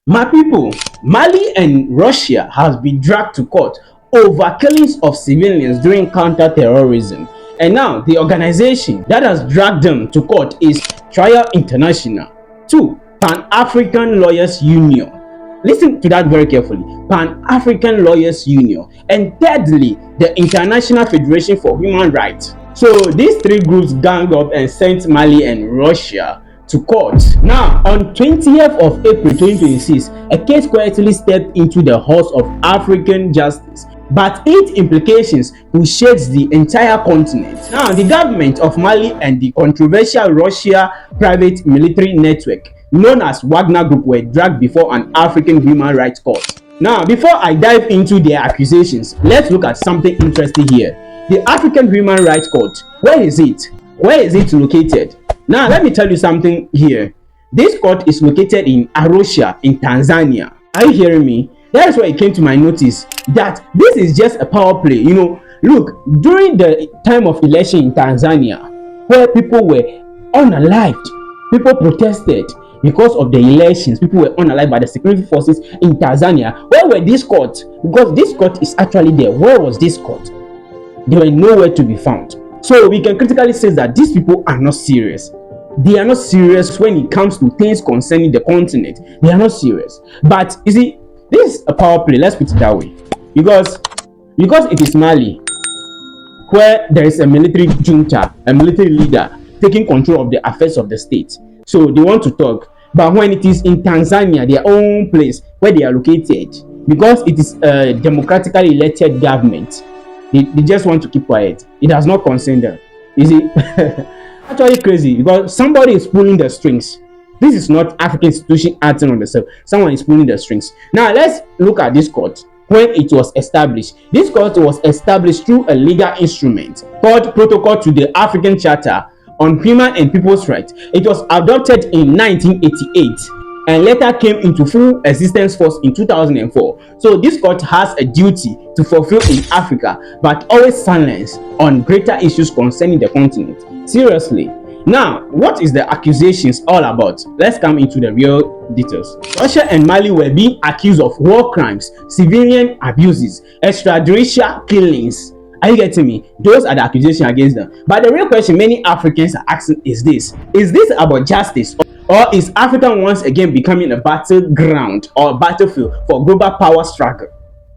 My people, Mali and Russia has been dragged to court over killings of civilians during counterterrorism. And now the organization that has dragged them to court is Trial International. 2. Pan-African Lawyers Union. Listen to that very carefully. Pan-African Lawyers Union. And thirdly, the International Federation for Human Rights. So these three groups gang up and sent Mali and Russia to court. Now, on 20th of April 2026, a case quietly stepped into the halls of African justice, but its implications will shake the entire continent. Now, the government of Mali and the controversial Russia private military network known as Wagner Group were dragged before an African human rights court. Now, before I dive into their accusations, let's look at something interesting here. The African Human Rights Court, where is it? Where is it located? Now, let me tell you something here. This court is located in Arusha in Tanzania. Are you hearing me? That is why it came to my notice that this is just a power play. Look, during the time of election in Tanzania, where people were unalived, people protested because of the elections, people were unalived by the security forces in Tanzania. Where were these courts? Because this court is actually there. Where was this court? They were nowhere to be found. So we can critically say that these people are not serious. They are not serious when it comes to things concerning the continent. They are not serious. But you see, this is a power play. Let's put it that way. Because it is Mali, where there is a military junta, a military leader taking control of the affairs of the state. So they want to talk. But when it is in Tanzania, their own place where they are located, because it is a democratically elected government, they just want to keep quiet. It has not concerned them. You see, actually crazy because somebody is pulling the strings. This is not African institution acting on themselves. Someone is pulling the strings. Now let's look at this court. When it was established, this court was established through a legal instrument called Protocol to the African Charter on Human and People's Rights. It was adopted in 1988 and later came into full existence force in 2004. So this court has a duty to fulfill in Africa, but always silence on greater issues concerning the continent. Seriously. Now, what is the accusations all about? Let's come into the real details. Russia and Mali were being accused of war crimes, civilian abuses, extrajudicial killings. Are you getting me? Those are the accusations against them. But the real question many Africans are asking is this about justice? Or is Africa once again becoming a battleground or a battlefield for global power struggle?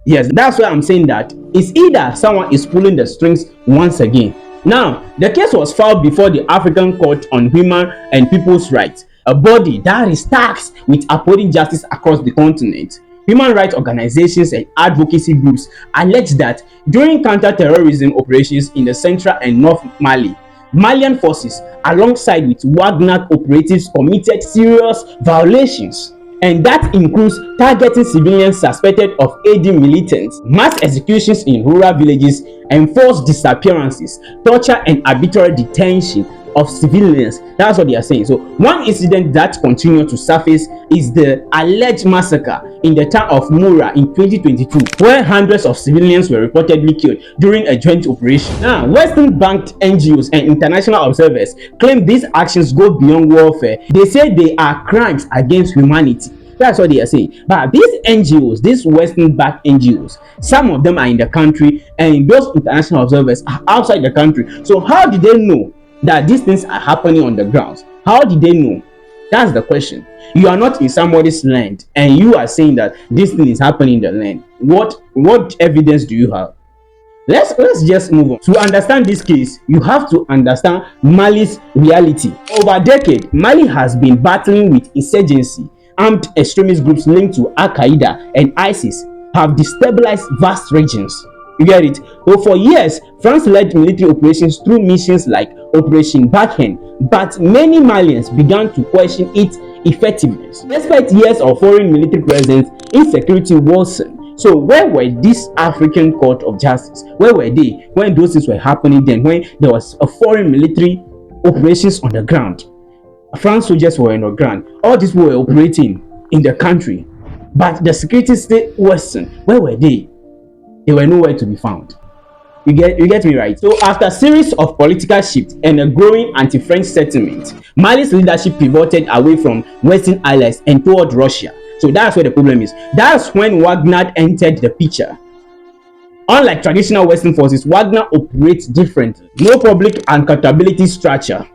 Yes, that's why I'm saying that it's either someone is pulling the strings once again. Now, the case was filed before the African Court on Human and People's Rights, a body that is tasked with upholding justice across the continent. Human rights organizations and advocacy groups allege that during counter-terrorism operations in the central and north Mali, Malian forces alongside with Wagner operatives committed serious violations, and that includes targeting civilians suspected of aiding militants, mass executions in rural villages, enforced disappearances, torture and arbitrary detention of civilians. That's what they are saying. So one incident that continued to surface is the alleged massacre in the town of Mura in 2022, where hundreds of civilians were reportedly killed during a joint operation. Now, Western-backed NGOs and international observers claim these actions go beyond warfare. They say they are crimes against humanity. That's what they are saying. But these NGOs, these Western-backed NGOs, some of them are in the country and those international observers are outside the country. So how did they know that these things are happening on the ground? How did they know? That's the question. You are not in somebody's land and you are saying that this thing is happening in the land. What evidence do you have? Let's just move on. To understand this case, you have to understand Mali's reality. Over a decade, Mali has been battling with insurgency. Armed extremist groups linked to Al-Qaeda and ISIS have destabilized vast regions. You get it? So for years, France led military operations through missions like Operation Barkhane, but many Malians began to question its effectiveness. Despite years of foreign military presence, insecurity worsened. So where were these African Court of Justice? Where were they when those things were happening then, when there was a foreign military operations on the ground? France soldiers were on the ground. All these people were operating in the country, but the security state worsened. Where were they? They were nowhere to be found. You get me right? So after a series of political shifts and a growing anti-French sentiment, Mali's leadership pivoted away from Western allies and toward Russia. So that's where the problem is. That's when Wagner entered the picture. Unlike traditional Western forces, Wagner operates differently. No public accountability structure,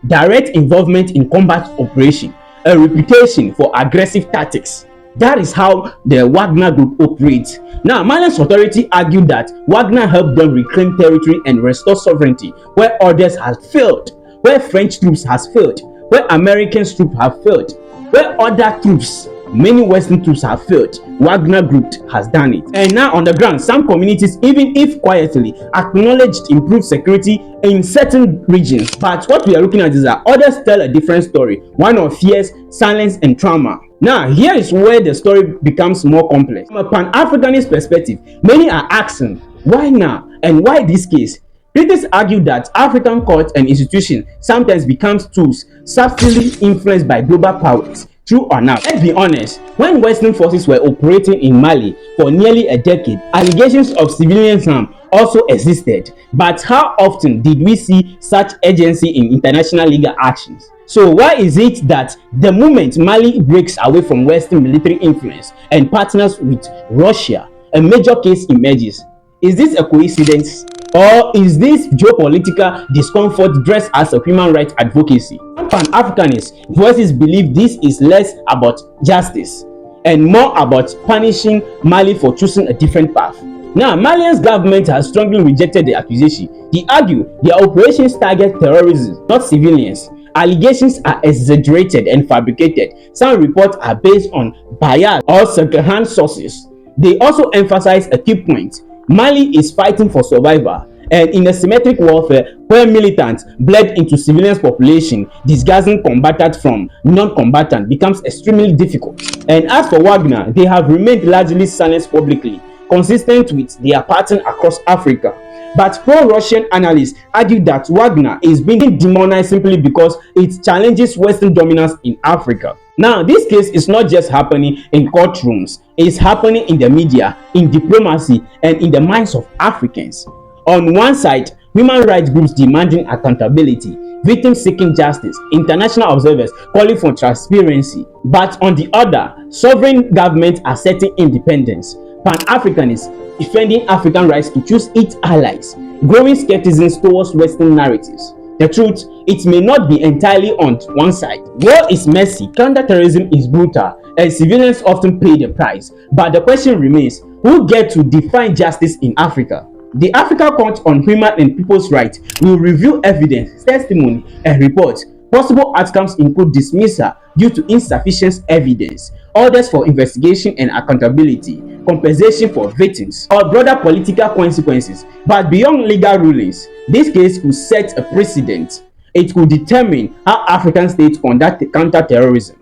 direct involvement in combat operation, a reputation for aggressive tactics. That is how the Wagner Group operates. Now, Mali's authority argued that Wagner helped them reclaim territory and restore sovereignty where others have failed, where French troops has failed, where American troops have failed, where other troops, many Western troops have failed. Wagner Group has done it. And now on the ground, some communities, even if quietly, acknowledged improved security in certain regions. But what we are looking at is that others tell a different story, one of fears, silence, and trauma. Now, here is where the story becomes more complex. From a Pan-Africanist perspective, many are asking, why now and why this case? Critics argue that African courts and institutions sometimes become tools subtly influenced by global powers. True or not? Let's be honest, when Western forces were operating in Mali for nearly a decade, allegations of civilian harm also existed. But how often did we see such urgency in international legal actions? So why is it that the moment Mali breaks away from Western military influence and partners with Russia, a major case emerges? Is this a coincidence? Or is this geopolitical discomfort dressed as a human rights advocacy? Some Pan-Africanist voices believe this is less about justice and more about punishing Mali for choosing a different path. Now, Mali's government has strongly rejected the accusation. They argue their operations target terrorism, not civilians. Allegations are exaggerated and fabricated. Some reports are based on bias or second-hand sources. They also emphasize a key point. Mali is fighting for survival, and in asymmetric warfare where militants bled into civilian population, disguising combatant from non-combatant becomes extremely difficult. And as for Wagner, they have remained largely silent publicly, consistent with their pattern across Africa. But pro-Russian analysts argue that Wagner is being demonized simply because it challenges Western dominance in Africa. Now, this case is not just happening in courtrooms, it's happening in the media, in diplomacy, and in the minds of Africans. On one side, human rights groups demanding accountability, victims seeking justice, international observers calling for transparency. But on the other, sovereign governments asserting independence, Pan-Africanists defending African rights to choose its allies, growing skepticism towards Western narratives. The truth, it may not be entirely on one side. War is messy, counterterrorism is brutal, and civilians often pay the price. But the question remains, who get to define justice in Africa? The Africa Court on Human and People's Rights will review evidence, testimony, and reports. Possible outcomes include dismissal due to insufficient evidence, orders for investigation and accountability, compensation for victims, or broader political consequences. But beyond legal rulings, this case could set a precedent. It could determine how African states conduct counterterrorism,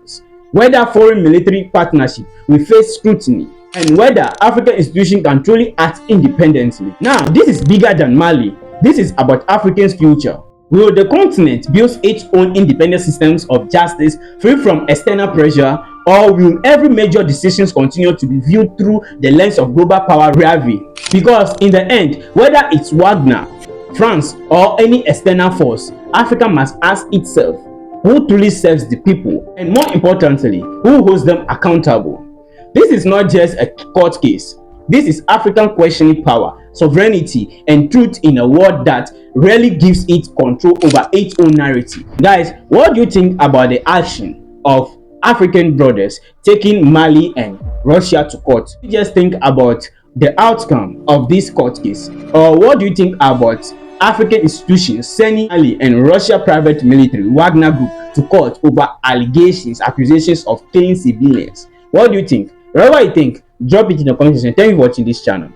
whether foreign military partnership will face scrutiny, and whether African institutions can truly act independently. Now, this is bigger than Mali. This is about Africa's future. Will the continent build its own independent systems of justice free from external pressure, or will every major decision continue to be viewed through the lens of global power rivalry? Because in the end, whether it's Wagner, France, or any external force, Africa must ask itself, who truly serves the people, and more importantly, who holds them accountable? This is not just a court case. This is African questioning power, sovereignty, and truth in a world that rarely gives it control over its own narrative. Guys, what do you think about the action of African brothers taking Mali and Russia to court? You just think about the outcome of this court case, or what do you think about African institutions sending Mali and Russia private military Wagner Group to court over accusations of killing civilians? What do you think? Whatever you think, drop it in the comment section. Thank you for watching this channel.